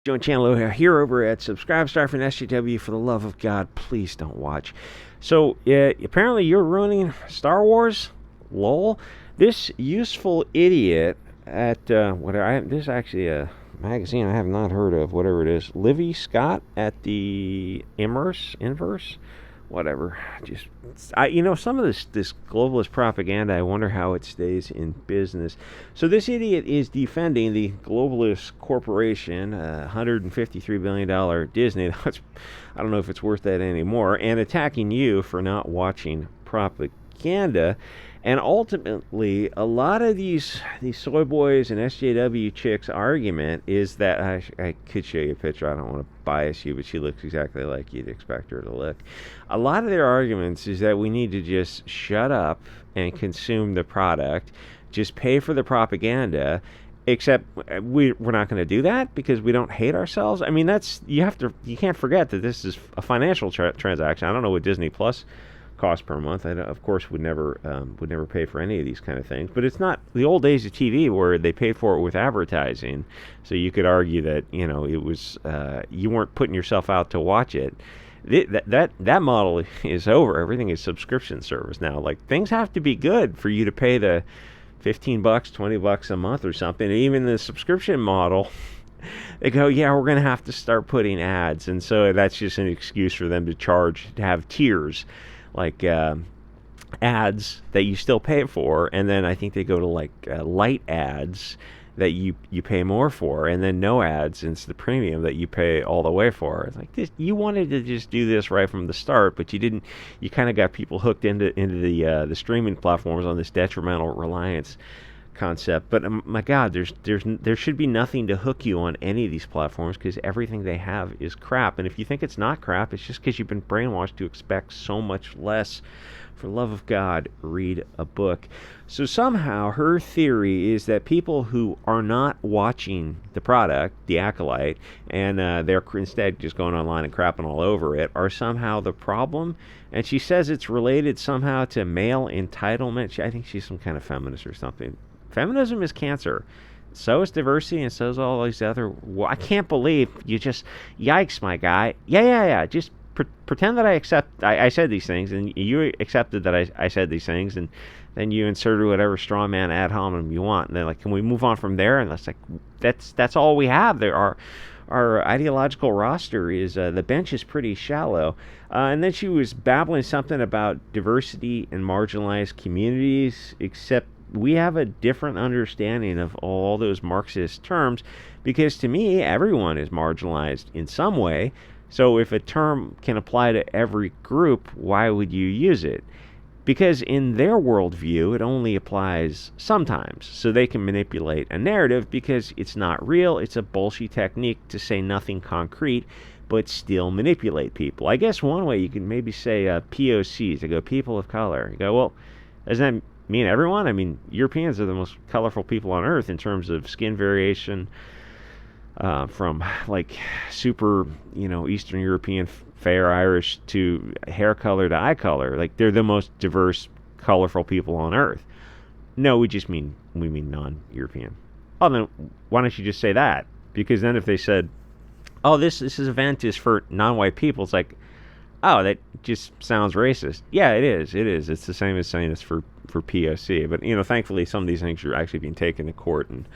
Joe Chandler here over at SubScribe from SJW. For the love of God, please don't watch. So, apparently you're ruining Star Wars? Lol. This useful idiot at, this is actually a magazine I have not heard of, whatever it is. Livy Scott at the Inverse? Whatever. Some of this globalist propaganda, I wonder how it stays in business. So this idiot is defending the globalist corporation, $153 billion Disney. I don't know if it's worth that anymore, and attacking you for not watching propaganda. And ultimately, a lot of these soy boys and SJW chicks' argument is that I could show you a picture. I don't want to bias you, but she looks exactly like you'd expect her to look. A lot of their arguments is that we need to just shut up and consume the product, just pay for the propaganda. Except we're not going to do that because we don't hate ourselves. I mean, you can't forget that this is a financial transaction. I don't know what Disney Plus cost per month. I, of course, would never pay for any of these kind of things. But it's not the old days of TV where they paid for it with advertising. So you could argue that it was you weren't putting yourself out to watch it. That model is over. Everything is subscription service now. Like, things have to be good for you to pay the $15, $20 a month or something. And even the subscription model, they go, yeah, we're going to have to start putting ads, and so that's just an excuse for them to have tiers. Like ads that you still pay for, and then I think they go to light ads that you pay more for, and then no ads, and it's the premium that you pay all the way for. It's like this, you wanted to just do this right from the start, but you didn't. You kind of got people hooked into the streaming platforms on this detrimental reliance concept. But my God, there should be nothing to hook you on any of these platforms because everything they have is crap. And if you think it's not crap, it's just because you've been brainwashed to expect so much less. For the love of God, read a book. So somehow her theory is that people who are not watching the product, the Acolyte, and they're instead just going online and crapping all over it, are somehow the problem. And she says it's related somehow to male entitlement. I think she's some kind of feminist or something. Feminism is cancer. So is diversity, and so is all these other... I can't believe you just... Yikes, my guy. Yeah. Just pretend that I said these things, and you accepted that I said these things, and then you inserted whatever straw man ad hominem you want. And then, can we move on from there? And that's all we have. Our ideological roster is... the bench is pretty shallow. And then she was babbling something about diversity and marginalized communities, except we have a different understanding of all those Marxist terms, because to me, everyone is marginalized in some way. So if a term can apply to every group, why would you use it? Because in their worldview, it only applies sometimes. So they can manipulate a narrative because it's not real. It's a bullshit technique to say nothing concrete, but still manipulate people. I guess one way you can maybe say POCs. They go, people of color. You go, well, doesn't that mean everyone? I mean, Europeans are the most colorful people on earth in terms of skin variation, from super, Eastern European fair Irish to hair color to eye color. Like, they're the most diverse, colorful people on earth. No, we mean non-European. Oh, then why don't you just say that? Because then if they said, oh, this event is for non-white people, it's like, oh, that just sounds racist. Yeah, it is. It's the same as saying it's for POC. But, thankfully, some of these things are actually being taken to court, and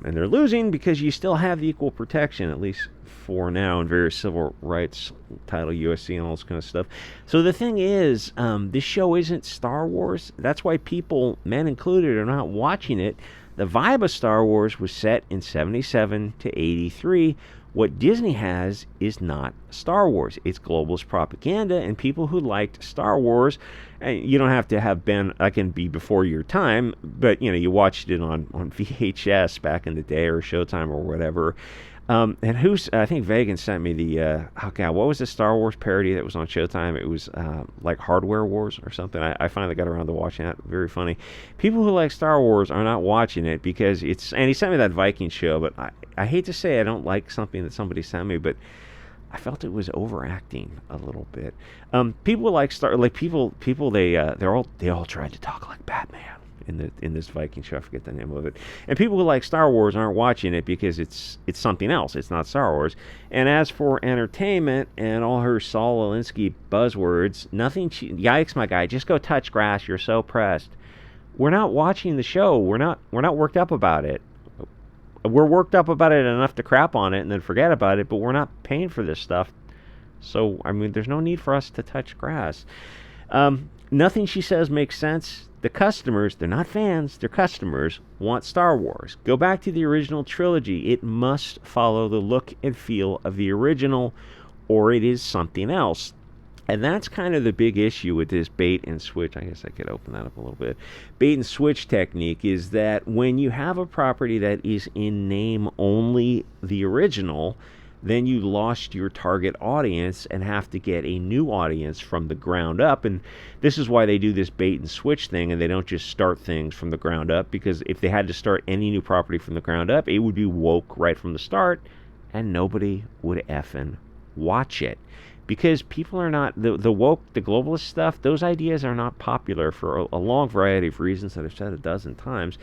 they're losing because you still have the equal protection, at least for now, in various civil rights, Title USC, and all this kind of stuff. So the thing is, this show isn't Star Wars. That's why people, men included, are not watching it. The vibe of Star Wars was set in 77 to 83. What Disney has is not Star Wars. It's globalist propaganda, and people who liked Star Wars, and you don't have to have been, I can be before your time, but you watched it on VHS back in the day, or Showtime, or whatever. And I think Vegan sent me the, what was the Star Wars parody that was on Showtime? It was like Hardware Wars or something. I finally got around to watching that. Very funny. People who like Star Wars are not watching it because it's, and he sent me that Viking show, but I hate to say I don't like something that somebody sent me, but I felt it was overacting a little bit. People like they all tried to talk like Batman. in this Viking show. I forget the name of it. And people who like Star Wars aren't watching it because it's something else. It's not Star Wars. And as for entertainment and all her Saul Alinsky buzzwords, nothing. Yikes, my guy! Just go touch grass. You're so pressed. We're not watching the show. We're not worked up about it. We're worked up about it enough to crap on it and then forget about it, but we're not paying for this stuff. So, I mean, there's no need for us to touch grass. Nothing she says makes sense. The customers, they're not fans, they're customers, want Star Wars. Go back to the original trilogy. It must follow the look and feel of the original, or it is something else. And that's kind of the big issue with this bait and switch. I guess I could open that up a little bit. Bait and switch technique is that when you have a property that is in name only the original, then you lost your target audience and have to get a new audience from the ground up. And this is why they do this bait and switch thing, and they don't just start things from the ground up, because if they had to start any new property from the ground up, it would be woke right from the start, and nobody would effing watch it. Because people are not, the woke, the globalist stuff, those ideas are not popular for a long variety of reasons that I've said a dozen times.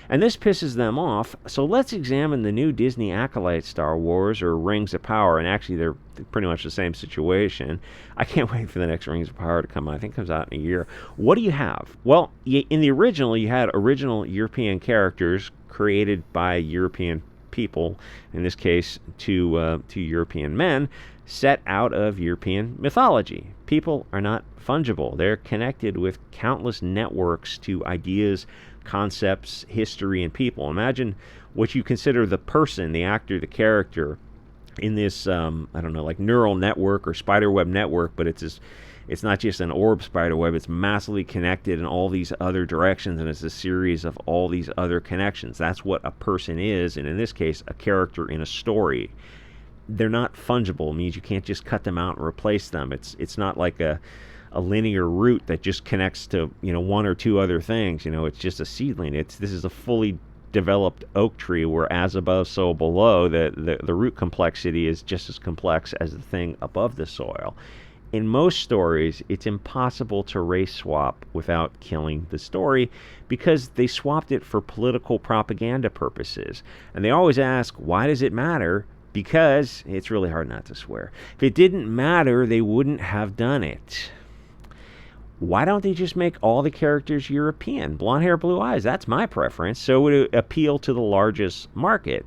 And this pisses them off. So let's examine the new Disney Acolyte Star Wars, or Rings of Power. And actually, they're pretty much the same situation. I can't wait for the next Rings of Power to come out. I think it comes out in a year. What do you have? Well, in the original, you had original European characters created by European people, in this case, two European men, set out of European mythology. People are not fungible. They're connected with countless networks to ideas, concepts, history, and people. Imagine what you consider the person, the actor, the character in this, I don't know, like neural network or spiderweb network, but it's not just an orb spiderweb. It's massively connected in all these other directions, and it's a series of all these other connections. That's what a person is, and in this case, a character in a story. They're not fungible. It means you can't just cut them out and replace them. It's not like a linear root that just connects to one or two other things. It's just a seedling. This is a fully developed oak tree where as above so below, the root complexity is just as complex as the thing above the soil. In most stories, it's impossible to race swap without killing the story, because they swapped it for political propaganda purposes. And they always ask, why does it matter? Because it's really hard not to swear. If it didn't matter, they wouldn't have done it. Why don't they just make all the characters European? Blonde hair, blue eyes, that's my preference. So it would appeal to the largest market.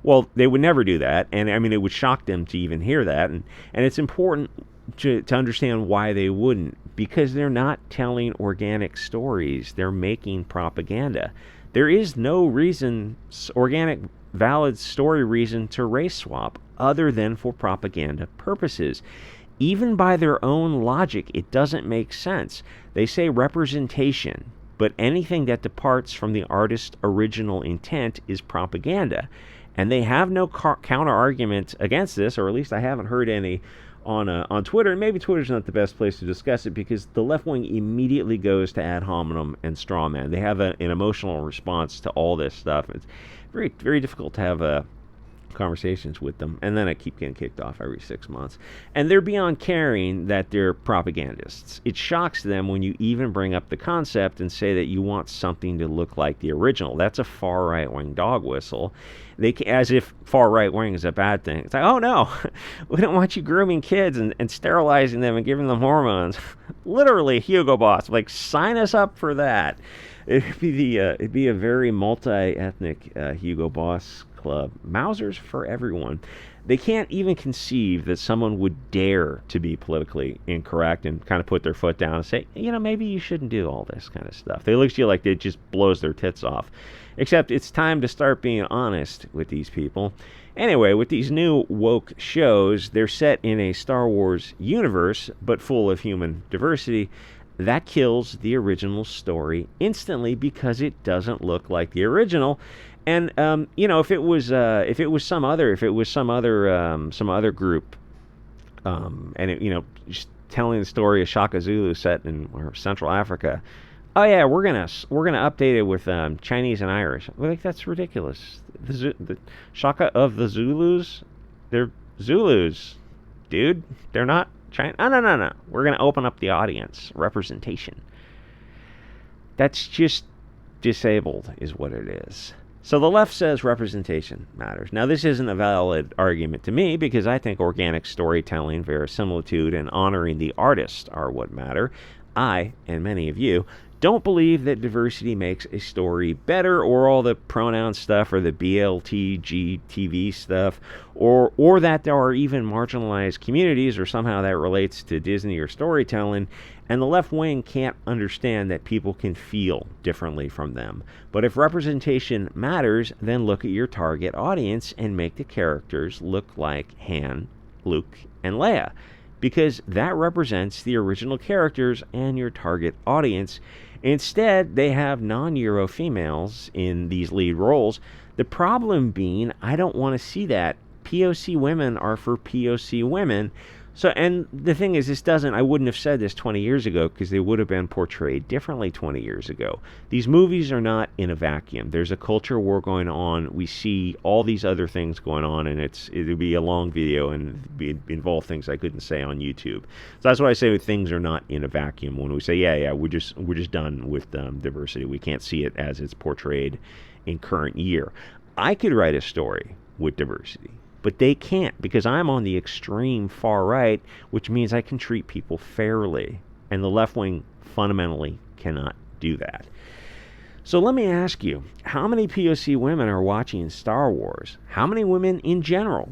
Well, they would never do that. And I mean, it would shock them to even hear that. And it's important to understand why they wouldn't. Because they're not telling organic stories. They're making propaganda. There is no reason, organic valid story reason, to race swap other than for propaganda purposes. Even by their own logic, it doesn't make sense. They say representation, but anything that departs from the artist's original intent is propaganda. And they have no counter argument against this, or at least I haven't heard any on Twitter. And maybe Twitter's not the best place to discuss it, because the left wing immediately goes to ad hominem and straw man. They have an emotional response to all this stuff. It's very, very difficult to have conversations with them, and then I keep getting kicked off every 6 months. And they're beyond caring that they're propagandists. It shocks them when you even bring up the concept and say that you want something to look like the original. That's a far right-wing dog whistle. As if far right-wing is a bad thing. It's like, oh no, we don't want you grooming kids and sterilizing them and giving them hormones. Literally, Hugo Boss, like, sign us up for that. It'd be a very multi-ethnic Hugo Boss club. Mausers for everyone. They can't even conceive that someone would dare to be politically incorrect and kind of put their foot down and say, maybe you shouldn't do all this kind of stuff. They look at you like it just blows their tits off. Except it's time to start being honest with these people. Anyway, with these new woke shows, they're set in a Star Wars universe, but full of human diversity. That kills the original story instantly, because it doesn't look like the original. And if it was some other group, and it, just telling the story of Shaka Zulu set in Central Africa, oh yeah, we're gonna update it with Chinese and Irish. Like, that's ridiculous. The Shaka of the Zulus, they're Zulus, dude. They're not China. No. We're gonna open up the audience representation. That's just disabled is what it is. So the left says representation matters. Now, this isn't a valid argument to me because I think organic storytelling, verisimilitude, and honoring the artist are what matter. I, and many of you, don't believe that diversity makes a story better, or all the pronoun stuff, or the BLTG TV stuff, or that there are even marginalized communities, or somehow that relates to Disney or storytelling. And the left wing can't understand that people can feel differently from them. But if representation matters, then look at your target audience and make the characters look like Han, Luke, and Leia, because that represents the original characters and your target audience. Instead, they have non-Euro females in these lead roles. The problem being, I don't want to see that. POC women are for POC women. So, and the thing is, I wouldn't have said this 20 years ago because they would have been portrayed differently 20 years ago. These movies are not in a vacuum. There's a culture war going on. We see all these other things going on, and it'll be a long video and involve things I couldn't say on YouTube. So that's why I say things are not in a vacuum. When we say, we're just done with diversity. We can't see it as it's portrayed in current year. I could write a story with diversity, but they can't, because I'm on the extreme far right, which means I can treat people fairly. And the left wing fundamentally cannot do that. So let me ask you, how many POC women are watching Star Wars? How many women in general?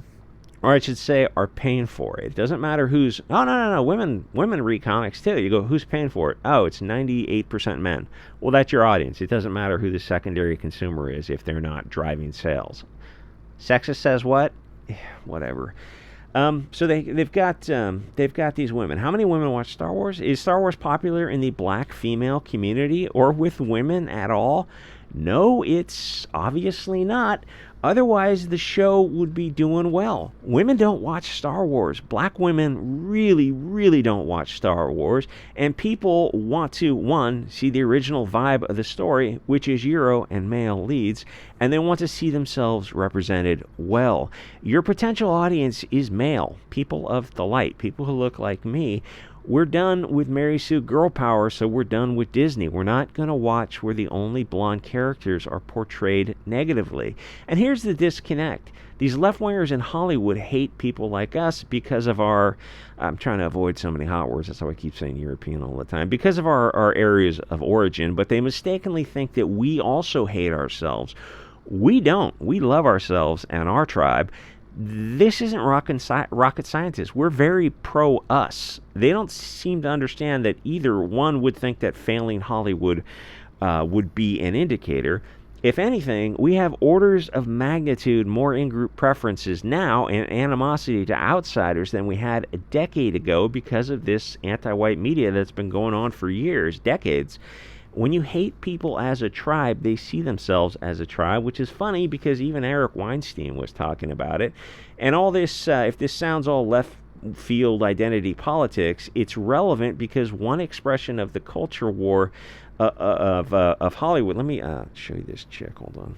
Or I should say, are paying for it. It doesn't matter who's... Oh, no. Women read comics too. You go, who's paying for it? Oh, it's 98% men. Well, that's your audience. It doesn't matter who the secondary consumer is if they're not driving sales. Sexist says what? Whatever. So they've got these women. How many women watch Star Wars? Is Star Wars popular in the black female community or with women at all? No, it's obviously not. Otherwise, the show would be doing well. Women don't watch Star Wars. Black women really, really don't watch Star Wars. And people want to, one, see the original vibe of the story, which is Euro and male leads, and they want to see themselves represented well. Your potential audience is male, people of the light, people who look like me. We're done with Mary Sue Girl Power, so we're done with Disney. We're not going to watch where the only blonde characters are portrayed negatively. And here's the disconnect. These left-wingers in Hollywood hate people like us because of our... I'm trying to avoid so many hot words. That's how I keep saying European all the time. Because of our areas of origin, but they mistakenly think that we also hate ourselves. We don't. We love ourselves and our tribe. This isn't rocket scientists. We're very pro-us. They don't seem to understand that either one would think that failing Hollywood would be an indicator. If anything, we have orders of magnitude more in-group preferences now and animosity to outsiders than we had a decade ago because of this anti-white media that's been going on for years, decades. When you hate people as a tribe, they see themselves as a tribe, which is funny because even Eric Weinstein was talking about it. And all this, if this sounds all left field identity politics, it's relevant because one expression of the culture war of Hollywood. Let me show you this chick. Hold on.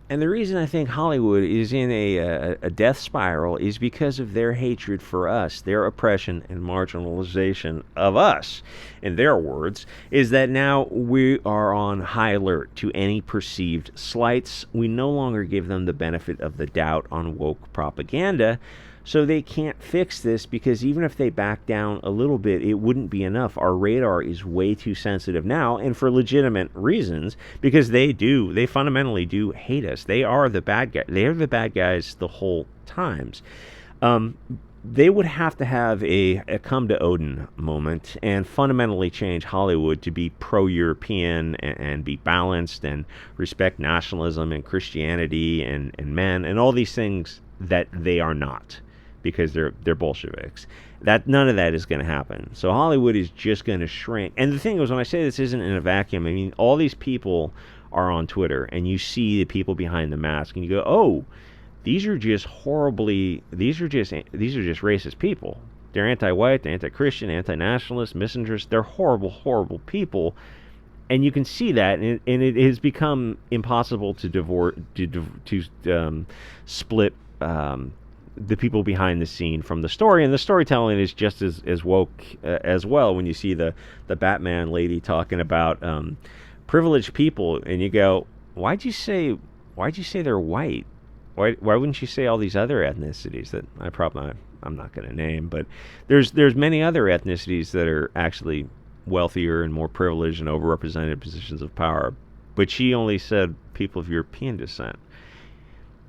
And the reason I think Hollywood is in a death spiral is because of their hatred for us, their oppression and marginalization of us. In their words, is that now we are on high alert to any perceived slights. We no longer give them the benefit of the doubt on woke propaganda. So they can't fix this because even if they back down a little bit, it wouldn't be enough. Our radar is way too sensitive now, and for legitimate reasons, because they fundamentally do hate us. They are the bad guys. They are the bad guys the whole times. They would have to have a come to Odin moment and fundamentally change Hollywood to be pro-European and be balanced and respect nationalism and Christianity and men and all these things that they are not. Because they're Bolsheviks. None of that is going to happen. So Hollywood is just going to shrink. And the thing is, when I say this isn't in a vacuum, I mean all these people are on Twitter, and you see the people behind the mask, and you go, "Oh, these are just racist people. They're anti-white, they're anti-Christian, anti-nationalist, misinterest. They're horrible, horrible people." And you can see that, and it has become impossible to split. The people behind the scene from the story, and the storytelling is just as woke as well. When you see the Batman lady talking about privileged people, and you go, why'd you say they're white? Why wouldn't you say all these other ethnicities that I'm not going to name, but there's many other ethnicities that are actually wealthier and more privileged and overrepresented in positions of power. But she only said people of European descent.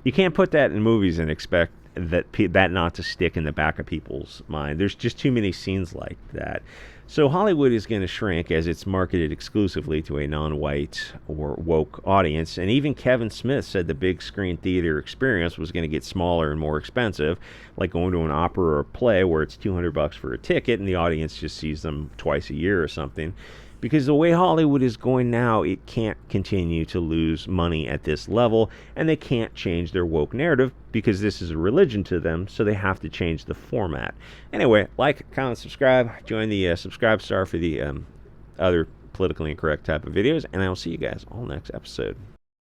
You can't put that in movies and expect that not to stick in the back of people's mind. There's just too many scenes like that. So Hollywood is going to shrink as it's marketed exclusively to a non-white or woke audience. And even Kevin Smith said the big screen theater experience was going to get smaller and more expensive, like going to an opera or a play where it's $200 for a ticket and the audience just sees them twice a year or something. Because the way Hollywood is going now, it can't continue to lose money at this level, and they can't change their woke narrative because this is a religion to them, so they have to change the format. Anyway, like, comment, subscribe. Join the SubScribe star for the other politically incorrect type of videos, and I will see you guys all next episode.